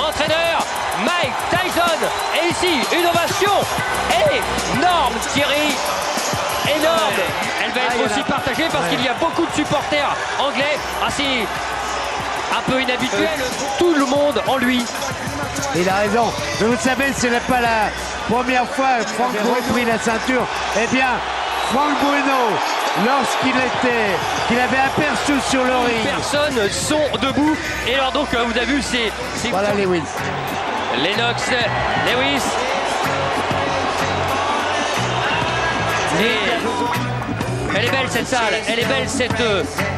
entraîneur, Mike Tyson. Et ici, une ovation énorme, Thierry. Énorme. Elle va être aussi partagée parce qu'il y a beaucoup de supporters anglais. Assez un peu inhabituel. Tout le monde en lui. Il a raison. Mais vous savez, ce n'est pas la première fois que Frank Bruno a pris la ceinture. Eh bien, Frank Bruno, qu'il avait aperçu sur le ring. Personnes sont debout. Et alors donc, vous avez vu, c'est voilà Lewis. Lennox, Lewis. Et elle est belle cette salle, elle est belle cette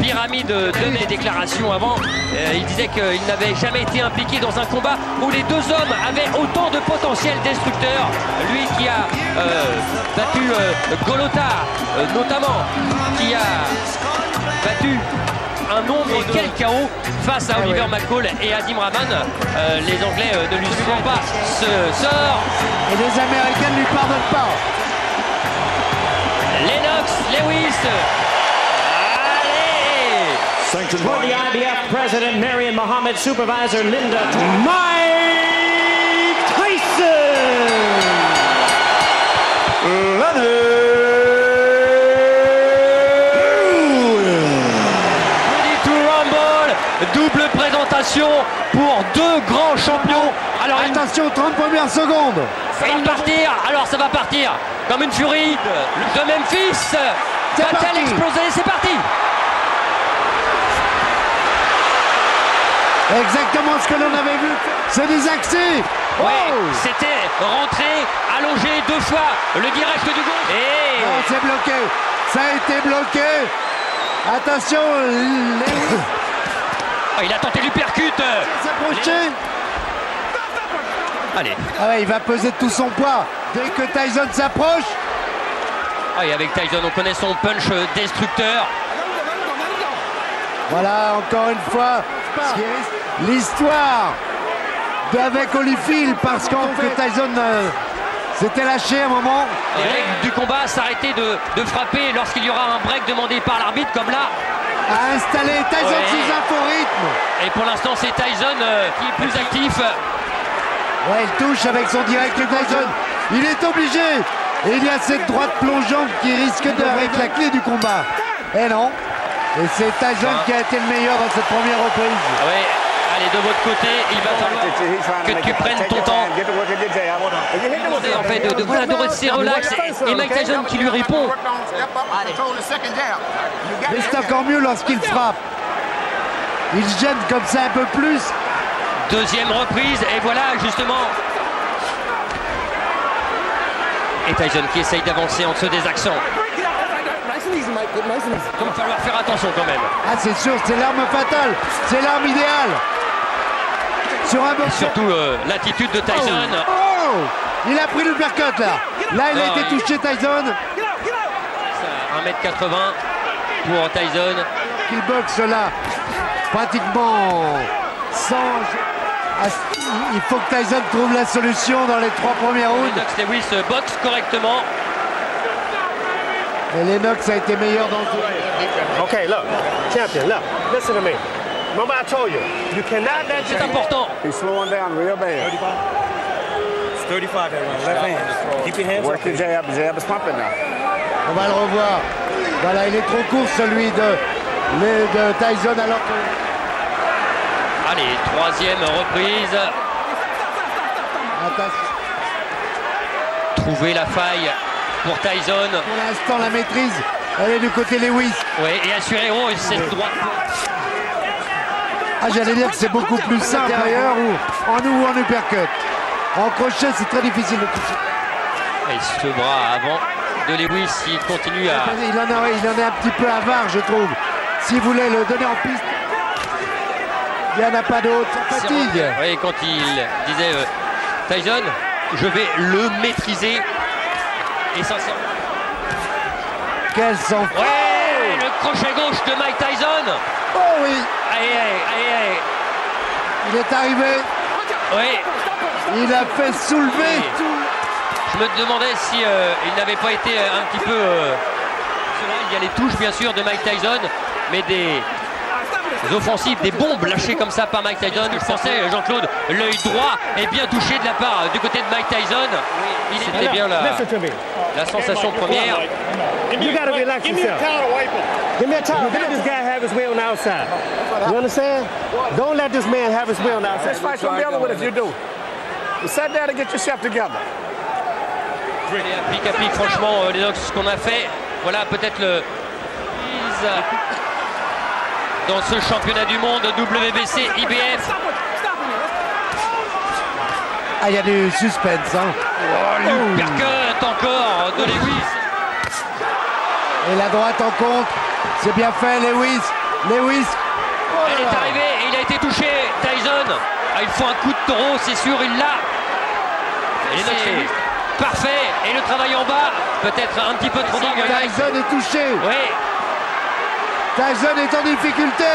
pyramide de mes déclarations avant. Il disait qu'il n'avait jamais été impliqué dans un combat où les deux hommes avaient autant de potentiel destructeur. Lui qui a battu Golota notamment, qui a battu un nombre de quel chaos face à Oliver McCall et Adim Rahman. Les Anglais ne lui suivent pas ce sort. Et les Américains ne lui pardonnent pas. Lennox, Lewis. Allez! For the IBF President Marion Muhammad, Supervisor Linda, Mike Tyson! Ready to rumble, double présentation pour deux grands champions. Alors attention, 30 premières secondes. Ça va partir, alors ça va partir comme une furie de Memphis. Va-t-elle exploser? C'est parti. Exactement ce que l'on avait vu. C'est des accès. Oui, c'était rentré, allongé deux fois, le direct du gauche. Et non, c'est bloqué. Ça a été bloqué. Attention, il a tenté l'uppercut. S'approcher. Allez. Ah ouais, il va peser tout son poids dès que Tyson s'approche. Ah, et avec Tyson, on connaît son punch destructeur. Voilà, encore une fois, l'histoire avec Holyfield, parce que Tyson s'était lâché à un moment. Les règles du combat s'arrêter de frapper lorsqu'il y aura un break demandé par l'arbitre, comme là. A installé Tyson sous un faux rythme. Et pour l'instant, c'est Tyson qui est plus actif. Ouais, il touche avec son direct Tyson. Il est obligé. Et il y a cette droite plongeante qui risque d'être la clé du combat. Et non. Et c'est Tyson qui a été le meilleur dans cette première reprise. Oui, allez, de votre côté, il va falloir que tu prennes ton temps. En fait, de rester relax. Et Mike Tyson qui lui répond. Mais c'est encore mieux lorsqu'il frappe. Il gêne comme ça un peu plus. Deuxième reprise, et voilà justement. Et Tyson qui essaye d'avancer en dessous des accents. Il va falloir faire attention quand même. Ah, c'est sûr, c'est l'arme fatale. C'est l'arme idéale. Sur un et surtout l'attitude de Tyson. Il a pris le uppercut là. Là, il a été touché, Tyson. 1m80 pour Tyson. Il boxe là, pratiquement sans... Il faut que Tyson trouve la solution dans les 3 premiers rounds. Lennox Lewis boxe correctement. Et Lennox a été meilleur dans le jeu. Okay, look, champion, look, listen to me. Remember I told you, you cannot let C'est important. He's slowing down real bad. 35, everyone. Left hand. Keep your hands Work your jab. Jab is pumping now. On va le revoir. Voilà, il est trop court celui de Tyson alors que... Allez, troisième reprise. Attention. Trouver la faille pour Tyson. Pour l'instant, la maîtrise, elle est du côté Lewis. Oui, et assuré cette droite. Ah, j'allais dire que c'est beaucoup plus simple ailleurs ou en uppercut. En crochet, c'est très difficile de toucher. Et ce bras avant de Lewis, il continue à... Il en est un petit peu avare, je trouve. S'il voulait le donner en piste, il n'y en a pas d'autre. Fatigue. Oui, quand il disait Tyson, je vais le maîtriser. Essentiellement. Quel sang. Ouais, le crochet gauche de Mike Tyson. Oh oui. Allez. Il est arrivé. Oui. Il a fait soulever oui. tout. Je me demandais si il n'avait pas été un petit peu... il y a les touches bien sûr de Mike Tyson, mais des offensives, des bombes lâchées comme ça par Mike Tyson. Je pensais, Jean-Claude, l'œil droit est bien touché de la part du côté de Mike Tyson. C'était bien la sensation première. You gotta relax yourself. Give me a towel. Let this guy have his way on the outside. You understand? Don't let this man have his way on the outside. This fight's gonna be over with if you do. You sit down and get yourself together. Et pic à pic, franchement, Lennox, ce qu'on a fait, voilà peut-être le dans ce championnat du monde WBC IBF. Ah, il y a du suspense, hein. L'uppercut encore de Lewis. Et la droite en contre, c'est bien fait, Lewis. Lewis. Elle est arrivée et il a été touché. Tyson, il faut un coup de taureau, c'est sûr, il l'a. C'est parfait. Et le travail en bas, peut-être un petit peu trop dégueulasse. Tyson est touché. Oui. Tyson est en difficulté.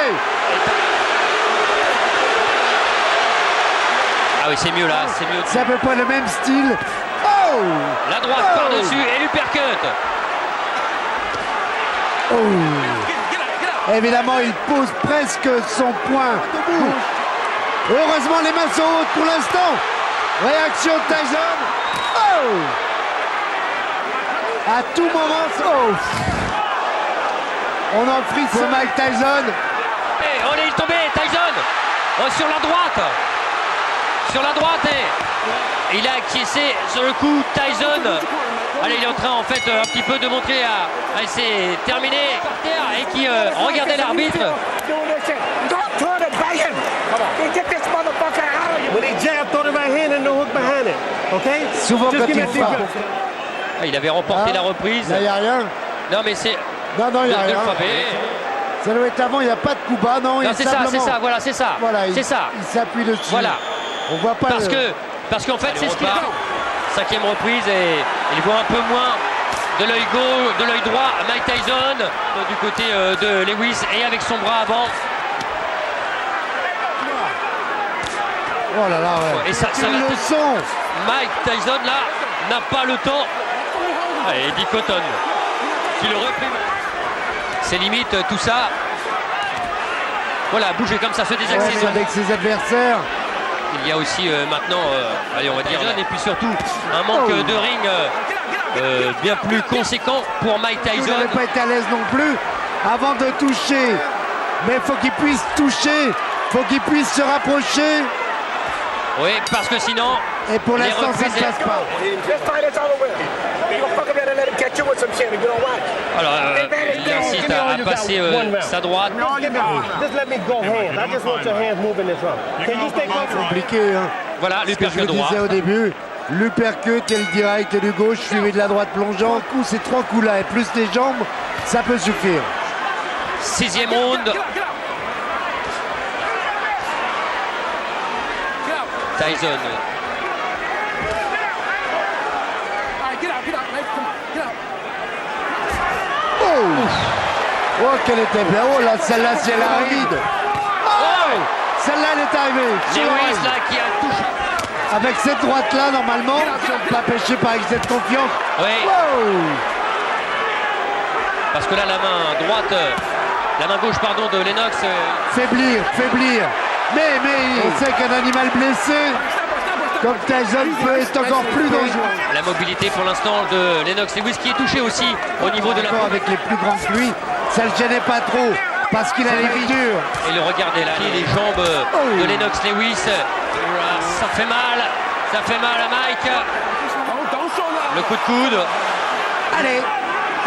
Ah oui, c'est mieux là, c'est mieux. C'est à peu près le même style. Oh! La droite par-dessus et l'uppercut. Oh. Évidemment, il pose presque son poing. Heureusement, les mains sont hautes pour l'instant. Réaction de Tyson. Oh! À tout moment, oh! On en frise ce Mike Tyson. Et oh, il est tombé, Tyson. Sur la droite. Sur la droite et il a acquiescé sur le coup. Tyson, allez, il est en train en fait un petit peu de montrer à c'est terminé par terre et qui regardait l'arbitre. Souvent quand il frappe. Il avait remporté la reprise. Là, il n'y a rien. Non mais c'est Non, il n'y a rien. frapper. Ça doit être avant, il n'y a pas de coup bas. Non, C'est ça, voilà, c'est ça. Voilà, c'est ça. Il s'appuie dessus. Voilà. On voit pas parce qu'en fait c'est ce qu'il a. Cinquième reprise et il voit un peu moins de l'œil gauche, de l'œil droit Mike Tyson du côté de Lewis et avec son bras avant. Oh là là, ouais. Et ça le son. Mike Tyson là n'a pas le temps. Et Eddie Cotton qui le réprime. C'est limite tout ça. Voilà, bouger comme ça, se désaxer. Ouais, avec ses adversaires. Il y a aussi maintenant, allez, on va dire, et puis surtout un manque de ring bien plus conséquent pour Mike Tyson. Il n'avait pas été à l'aise non plus avant de toucher. Mais il faut qu'il puisse toucher, il faut qu'il puisse se rapprocher. Oui, parce que sinon... Et pour l'instant, ça ne se passe pas. Alors, il insiste à passer sa droite. C'est compliqué, hein. Voilà, Ce que je l'uppercut vous droit. disais au début, l'uppercut et le direct du gauche suivi de la droite plongeante. Ces trois coups-là et plus les jambes, ça peut suffire. Sixième round. Tyson. Oh, qu'elle était bien. Oh là, celle-là, si elle arrive. Oh, celle-là, elle est arrivée. Lewis là qui a touché. Avec cette droite-là, normalement, pas pêché par excès de confiance. Oui. Oh. Parce que là, la main droite, la main gauche, pardon, de Lennox. Faiblir. Mais on sait qu'un animal blessé, comme Tyson, peut être encore plus dangereux. La mobilité pour l'instant de Lennox Lewis qui est touché aussi au niveau de la... Avec les plus grands que lui, ça le gênait pas trop parce qu'il a les vies dures. Et le regardez là, les jambes de Lennox Lewis. Ça fait mal à Mike. Le coup de coude. Allez,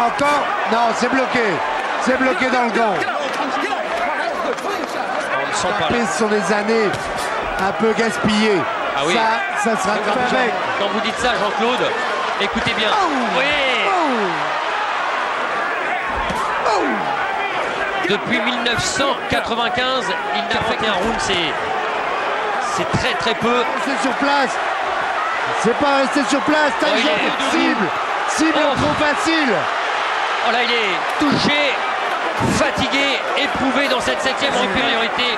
encore. Non, c'est bloqué dans le gant. On ne sent pas là. Ce sont des années un peu gaspillées. Ah oui. Ça sera fait avec. Quand vous dites ça, Jean-Claude, écoutez bien. Oui. Depuis 1995, il n'a fait qu'un round, c'est très peu. C'est sur place. C'est pas resté sur place. Cible trop facile. Oh là, il est touché, fatigué, éprouvé dans cette septième supériorité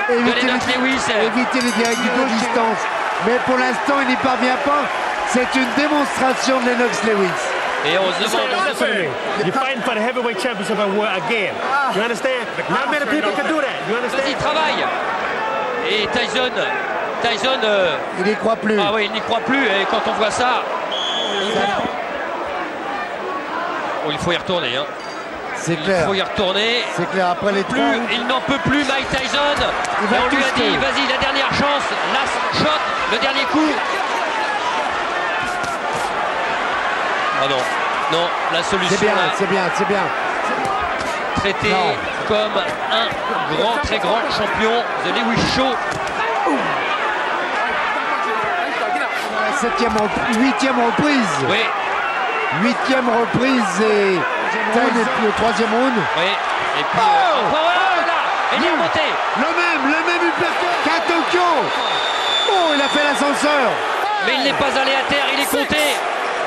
de Lennox Lewis. Éviter les directs du de distance. Mais pour l'instant, il n'y parvient pas. C'est une démonstration de Lennox Lewis. Et on se demande. Listen to me. You're fighting for the heavyweight championship again. You understand? Not many people can do that. You Il understand? travaille. Et Tyson, Il n'y croit plus. ah oui, il n'y croit plus. Et quand on voit ça, oh, il faut y retourner. Hein. C'est Il clair. faut y retourner. C'est clair. Après les Plus, trois, il n'en peut plus, Mike Tyson. va Et on lui a twister. dit, vas-y, la dernière chance, last shot, le dernier coup. Ah non, non, la solution c'est bien, là, c'est bien, c'est bien. traité Non. comme un très grand champion, The Lewis Show. Huitième reprise. Oui, Huitième reprise et puis le troisième round. oui. Et puis, Oh là, il est remonté. Le même uppercut qu'à Tokyo. Oh, il a fait l'ascenseur. Mais il n'est pas allé à terre, il est compté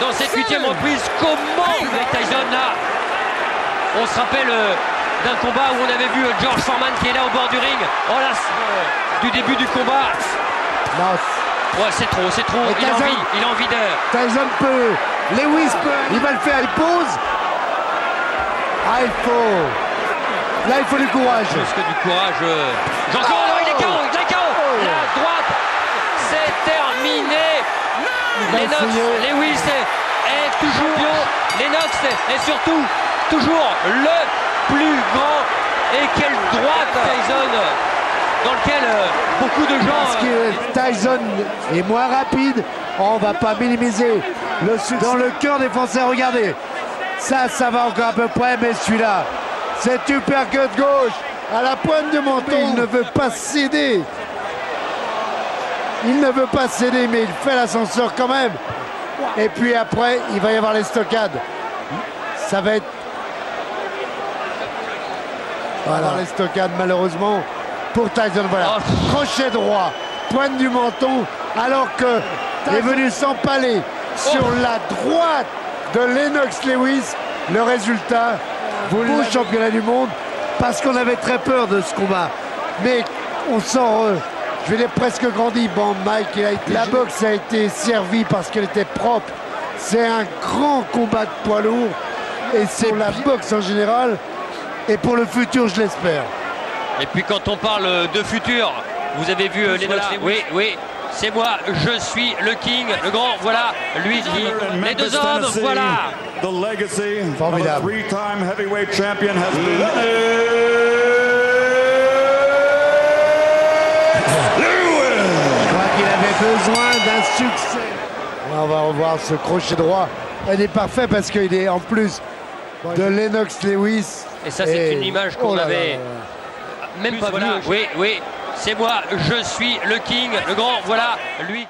dans cette huitième reprise. Comment Mike Tyson là? On se rappelle d'un combat où on avait vu George Foreman qui est là au bord du ring. Oh là, du début du combat. Non, Ouais, c'est trop. Et Il a envie de. Tyson peut. Lewis peut. Il va le faire, il pose. Ah, il faut. Là, il faut du courage. Plus que du courage. Jean-Claude, non, il est KO, La droite, c'est terminé. va Lennox, essayer. Lewis est toujours champion. Lennox est surtout toujours le plus grand. Et quelle droite Tyson, dans lequel beaucoup de Parce gens. que Tyson est moins rapide, on va pas minimiser le succès. Dans le cœur des Français, regardez. Ça va encore à peu près, mais celui-là, cet uppercut gauche à la pointe du menton, il ne veut pas céder. Il ne veut pas céder, mais il fait l'ascenseur quand même. Et puis après, il va y avoir les stockades. Ça va être... Voilà, les stockades, malheureusement, pour Tyson. Voilà, crochet droit, pointe du menton, alors que est venu s'empaler sur la droite de Lennox Lewis. Le résultat, vous le championnat du monde, parce qu'on avait très peur de ce combat. Mais on sent, je vais dire presque grandi. Bon, Mike, la boxe a été servie parce qu'elle était propre. C'est un grand combat de poids lourd. Et c'est pour la boxe en général. Et pour le futur, je l'espère. Et puis quand on parle de futur, vous avez vu Lennox Lewis. Oui, c'est moi, je suis le king, le grand, voilà, lui qui. Les deux hommes, voilà. The legacy of a Formidable. three-time heavyweight champion has been Je crois qu'il avait besoin d'un succès. On va revoir ce crochet droit. Il est parfait parce qu'il est en plus de Lennox Lewis. Et ça, c'est une image qu'on Oh là là avait là là. même pas vue. Oui, c'est moi, je suis le king, le grand, voilà, lui qui.